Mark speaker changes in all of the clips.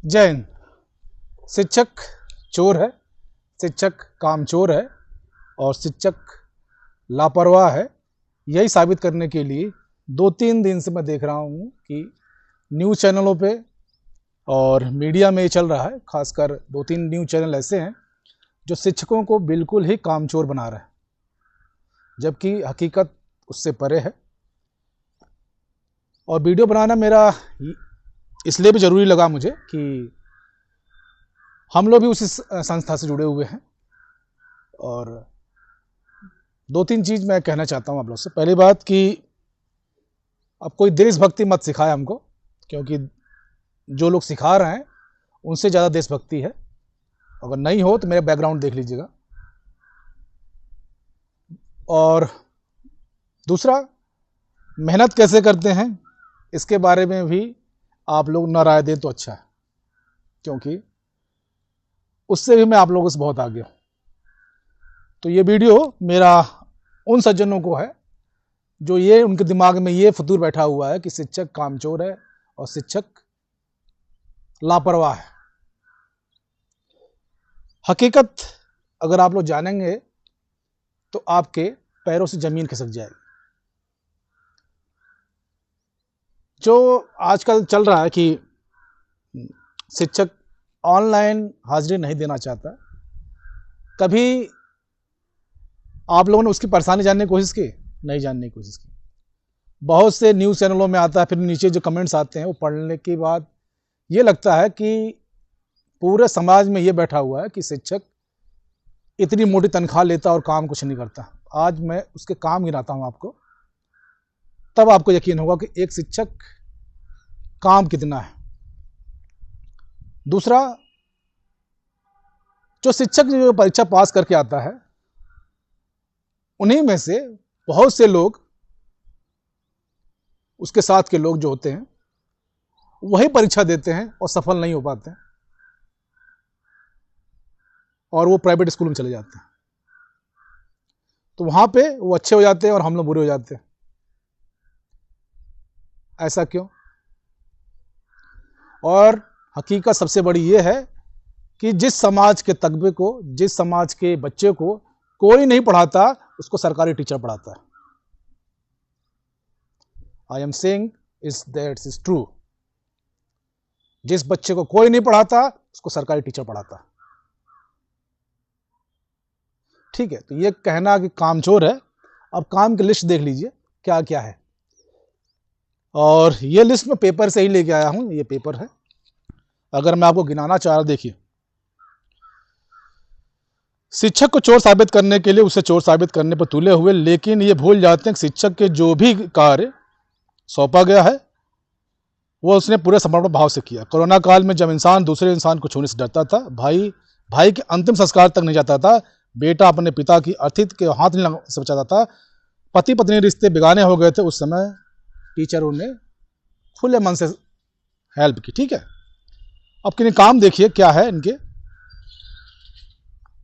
Speaker 1: जय हिंद। शिक्षक चोर है, शिक्षक कामचोर है और शिक्षक लापरवाह है। यही साबित करने के लिए 2-3 दिन से मैं देख रहा हूँ कि न्यूज़ चैनलों पे और मीडिया में ये चल रहा है। खासकर 2-3 न्यूज़ चैनल ऐसे हैं जो शिक्षकों को बिल्कुल ही कामचोर बना रहे हैं, जबकि हकीकत उससे परे है। और वीडियो बनाना मेरा इसलिए भी ज़रूरी लगा मुझे कि हम लोग भी उसी संस्था से जुड़े हुए हैं और 2-3 चीज़ मैं कहना चाहता हूँ आप लोग से। पहली बात कि अब कोई देशभक्ति मत सिखाए हमको, क्योंकि जो लोग सिखा रहे हैं उनसे ज़्यादा देशभक्ति है। अगर नहीं हो तो मेरा बैकग्राउंड देख लीजिएगा। और दूसरा, मेहनत कैसे करते हैं इसके बारे में भी आप लोग न राय दें तो अच्छा है, क्योंकि उससे भी मैं आप लोगों से बहुत आगे हूँ। तो ये वीडियो मेरा उन सज्जनों को है जो ये उनके दिमाग में ये फतूर बैठा हुआ है कि शिक्षक कामचोर है और शिक्षक लापरवाह है। हकीकत अगर आप लोग जानेंगे तो आपके पैरों से जमीन खिसक जाएगी। जो आजकल चल रहा है कि शिक्षक ऑनलाइन हाजिरी नहीं देना चाहता, कभी आप लोगों ने उसकी परेशानी जानने की कोशिश की? नहीं जानने की कोशिश की। बहुत से न्यूज़ चैनलों में आता है, फिर नीचे जो कमेंट्स आते हैं वो पढ़ने के बाद ये लगता है कि पूरे समाज में ये बैठा हुआ है कि शिक्षक इतनी मोटी तनख्वाह लेता और काम कुछ नहीं करता। आज मैं उसके काम गिनाता हूँ आपको, तब आपको यकीन होगा कि एक शिक्षक काम कितना है। दूसरा, जो शिक्षक जो परीक्षा पास करके आता है, उन्हीं में से बहुत से लोग, उसके साथ के लोग जो होते हैं, वही परीक्षा देते हैं और सफल नहीं हो पाते हैं और वो प्राइवेट स्कूल में चले जाते हैं। तो वहां पे वो अच्छे हो जाते हैं और हम लोग बुरे हो जाते हैं। ऐसा क्यों? और हकीकत सबसे बड़ी ये है कि जिस समाज के तबके को, जिस समाज के बच्चे को कोई नहीं पढ़ाता, उसको सरकारी टीचर पढ़ाता है। I am saying is that is true. जिस बच्चे को कोई नहीं पढ़ाता उसको सरकारी टीचर पढ़ाता है। ठीक है, तो ये कहना कि कामचोर है, अब काम की लिस्ट देख लीजिए क्या क्या है। और ये लिस्ट मैं पेपर से ही लेके आया हूं, ये पेपर है। अगर मैं आपको गिनाना चाह रहा, देखिए, शिक्षक को चोर साबित करने के लिए उसे चोर साबित करने पर तुले हुए, लेकिन ये भूल जाते हैं कि शिक्षक के जो भी कार्य सौंपा गया है वो उसने पूरे समर्पण भाव से किया। कोरोना काल में जब इंसान दूसरे इंसान को छूने से डरता था, भाई के अंतिम संस्कार तक नहीं जाता था, बेटा अपने पिता की अर्थित के हाथ नहीं से बचाता था, पति पत्नी रिश्ते बेगाने हो गए थे, उस समय टीचरों ने खुले मन से हेल्प की। ठीक है, अब किन्हीं काम देखिए क्या है इनके।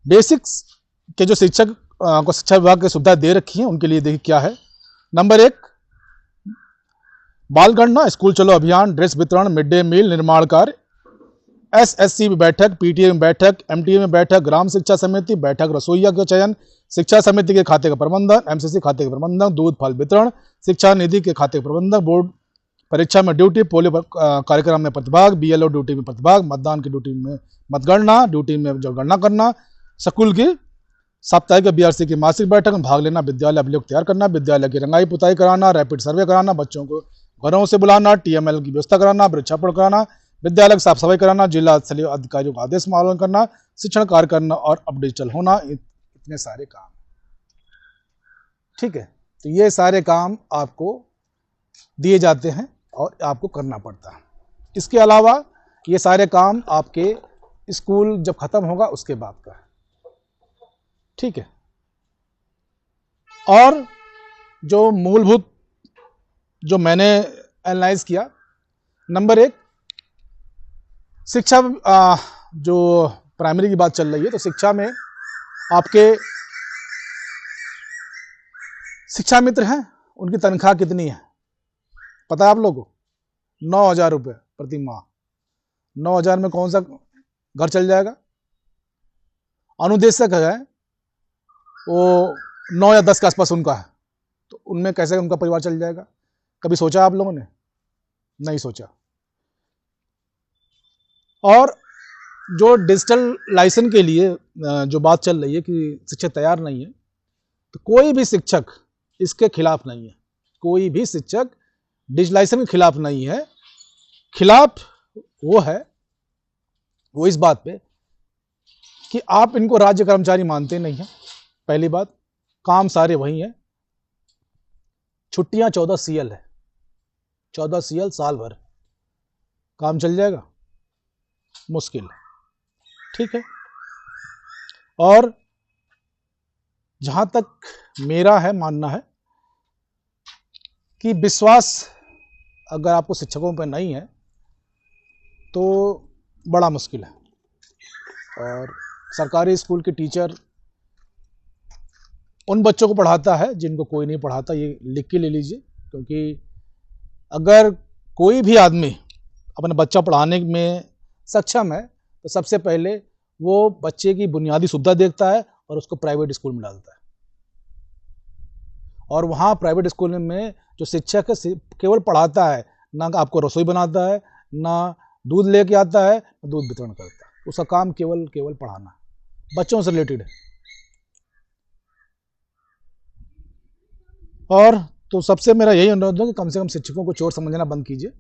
Speaker 1: बेसिक्स के जो शिक्षक को शिक्षा विभाग की सुविधा दे रखी है उनके लिए देखिए क्या है। नंबर 1, बाल गणना, स्कूल चलो अभियान, ड्रेस वितरण, मिड डे मील निर्माण कार्य, एसएससी में बैठक, पीटीए में बैठक, एमटीए में बैठक, ग्राम शिक्षा समिति बैठक, रसोईया का चयन, शिक्षा समिति के खाते का प्रबंधन, एमसीसी खाते का प्रबंधन, दूध फल वितरण, शिक्षा निधि के खाते का प्रबंधन, बोर्ड परीक्षा में ड्यूटी, पोलियो कार्यक्रम में प्रतिभाग, बीएलओ ड्यूटी में प्रतिभाग, मतदान की ड्यूटी में मतगणना, ड्यूटी में जो गणना करना, स्कूल की साप्ताहिक बीआरसी की मासिक बैठक में भाग लेना, विद्यालय अभिलेख तैयार करना, विद्यालय की रंगाई पुताई कराना, रैपिड सर्वे कराना, बच्चों को घरों से बुलाना, टीएमएल की व्यवस्था कराना, वृक्षारोपण कराना, विद्यालय की साफ सफाई कराना, जिला स्तरीय अधिकारियों का आदेश पालन करना, शिक्षण कार्य करना और अब डिजिटल होना। इतने सारे काम। ठीक है, तो ये सारे काम आपको दिए जाते हैं और आपको करना पड़ता है। इसके अलावा ये सारे काम आपके स्कूल जब खत्म होगा उसके बाद का है। ठीक है, और जो मूलभूत जो मैंने एनालाइज किया, नंबर 1, शिक्षा जो प्राइमरी की बात चल रही है, तो शिक्षा में आपके शिक्षा मित्र हैं, उनकी तनख्वाह कितनी है पता है आप लोगों को? 9,000 रुपये प्रति माह। 9,000 में कौन सा घर चल जाएगा? अनुदेशक है वो 9 या 10 के आसपास उनका है, तो उनमें कैसे उनका परिवार चल जाएगा? कभी सोचा आप लोगों ने? नहीं सोचा। और जो डिजिटल लाइसेंस के लिए जो बात चल रही है कि शिक्षक तैयार नहीं है, तो कोई भी शिक्षक इसके खिलाफ नहीं है, कोई भी शिक्षक डिजिटलाइजेशन के खिलाफ नहीं है। खिलाफ वो है, वो इस बात पे कि आप इनको राज्य कर्मचारी मानते नहीं हैं, पहली बात। काम सारे वही हैं, छुट्टियां 14 CL है, 14 CL साल भर, काम चल जाएगा? मुश्किल है, ठीक है। और जहां तक मेरा है मानना है कि विश्वास अगर आपको शिक्षकों पर नहीं है तो बड़ा मुश्किल है। और सरकारी स्कूल के टीचर उन बच्चों को पढ़ाता है जिनको कोई नहीं पढ़ाता, ये लिख के ले लीजिए। क्योंकि अगर कोई भी आदमी अपने बच्चा पढ़ाने में सक्षम है तो सबसे पहले वो बच्चे की बुनियादी सुविधा देखता है और उसको प्राइवेट स्कूल में डालता है। और वहाँ प्राइवेट स्कूल में जो शिक्षक है केवल पढ़ाता है, ना आपको रसोई बनाता है, ना दूध लेके आता है, ना दूध वितरण करता है। उसका काम केवल पढ़ाना है, बच्चों से रिलेटेड है। और तो सबसे मेरा यही अनुरोध है कि कम से कम शिक्षकों को चोर समझना बंद कीजिए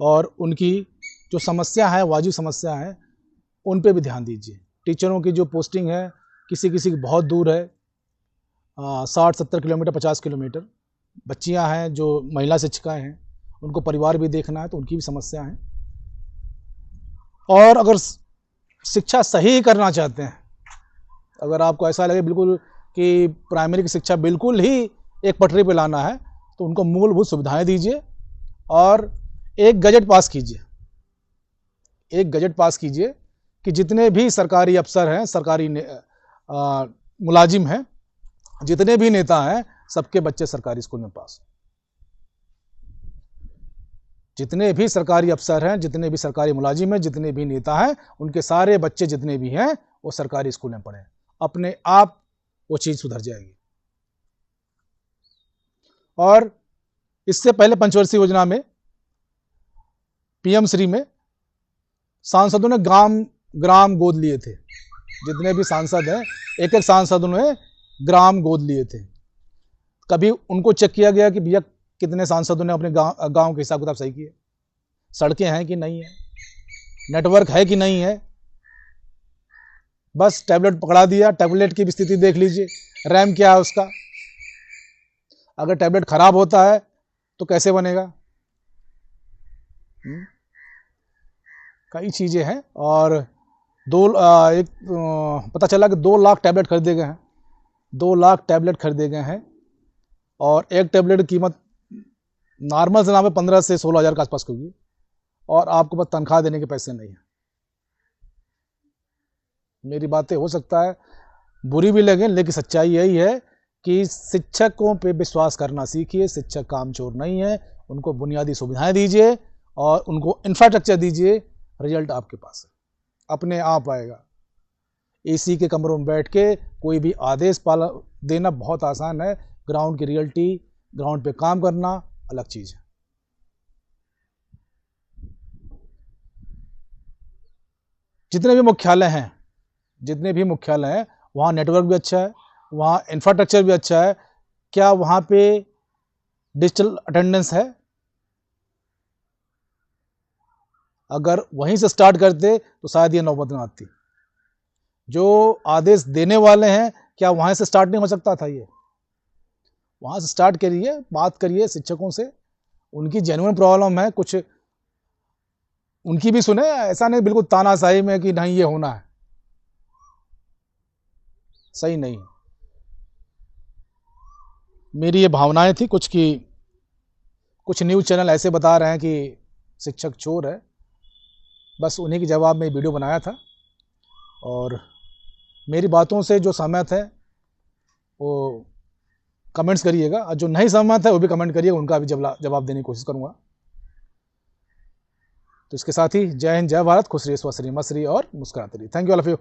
Speaker 1: और उनकी जो समस्या है, वाजिब समस्या है, उन पे भी ध्यान दीजिए। टीचरों की जो पोस्टिंग है किसी की बहुत दूर है, 60-70 किलोमीटर, 50 किलोमीटर। बच्चियां हैं जो महिला शिक्षिकाएं हैं, उनको परिवार भी देखना है, तो उनकी भी समस्या है। और अगर शिक्षा सही करना चाहते हैं, अगर आपको ऐसा लगे बिल्कुल कि प्राइमरी की शिक्षा बिल्कुल ही एक पटरी पे लाना है, तो उनको मूलभूत सुविधाएं दीजिए और एक गजट पास कीजिए। एक गजट पास कीजिए कि जितने भी सरकारी अफसर हैं, सरकारी मुलाजिम हैं, जितने भी नेता हैं, सबके बच्चे सरकारी स्कूल में पास। जितने भी सरकारी अफसर हैं, जितने भी सरकारी मुलाजिम हैं, जितने भी नेता हैं, उनके सारे बच्चे जितने भी हैं वो सरकारी स्कूल में पढ़े। अपने आप वो चीज सुधर जाएगी। और इससे पहले पंचवर्षीय योजना में, PM श्री में, सांसदों ने ग्राम गोद लिए थे। जितने भी सांसद हैं, एक एक सांसदों ने ग्राम गोद लिए थे। कभी उनको चेक किया गया कि भैया कितने सांसदों ने अपने गांव के हिसाब किताब सही किए? सड़कें हैं कि नहीं है, नेटवर्क है कि नहीं है? बस टैबलेट पकड़ा दिया। टैबलेट की भी स्थिति देख लीजिए, रैम क्या है उसका। अगर टैबलेट खराब होता है तो कैसे बनेगा? कई चीजें हैं। और पता चला कि 2 लाख टैबलेट खरीदे गए हैं। 2 लाख टैबलेट खरीदे गए हैं और एक टैबलेट की कीमत नॉर्मल से नाम है 15 से 16 हज़ार के आसपास होगी, और आपको बस तनख्वाह देने के पैसे नहीं है। मेरी बातें हो सकता है बुरी भी लगे, लेकिन सच्चाई यही है कि शिक्षकों पे विश्वास करना सीखिए। शिक्षक कामचोर नहीं है, उनको बुनियादी सुविधाएं दीजिए और उनको इंफ्रास्ट्रक्चर दीजिए। रिजल्ट आपके पास है, अपने आप आएगा। AC के कमरों में बैठ के कोई भी आदेश देना बहुत आसान है, ग्राउंड की रियलिटी, ग्राउंड पे काम करना अलग चीज है। जितने भी मुख्यालय हैं वहाँ नेटवर्क भी अच्छा है, वहाँ इंफ्रास्ट्रक्चर भी अच्छा है। क्या वहाँ पे डिजिटल अटेंडेंस है? अगर वहीं से स्टार्ट करते तो शायद ये नौबत ना आती। जो आदेश देने वाले हैं, क्या वहाँ से स्टार्ट नहीं हो सकता था? ये वहाँ से स्टार्ट करिए, बात करिए शिक्षकों से। उनकी जेन्युइन प्रॉब्लम है, कुछ उनकी भी सुने। ऐसा नहीं बिल्कुल तानाशाही में कि नहीं ये होना है, सही नहीं। मेरी ये भावनाएं थी कुछ कि कुछ न्यूज़ चैनल ऐसे बता रहे हैं कि शिक्षक चोर है। बस उन्हीं के जवाब में वीडियो बनाया था। और मेरी बातों से जो सहमत है वो कमेंट्स करिएगा, और जो नहीं सहमत है वो भी कमेंट करिएगा, उनका भी जवाब देने की कोशिश करूँगा। तो इसके साथ ही जय हिंद, जय भारत, खुश रहिए, स्वस्थ रहिए, मस्त रहिए और मुस्कुराते रहिए। Thank you all of you.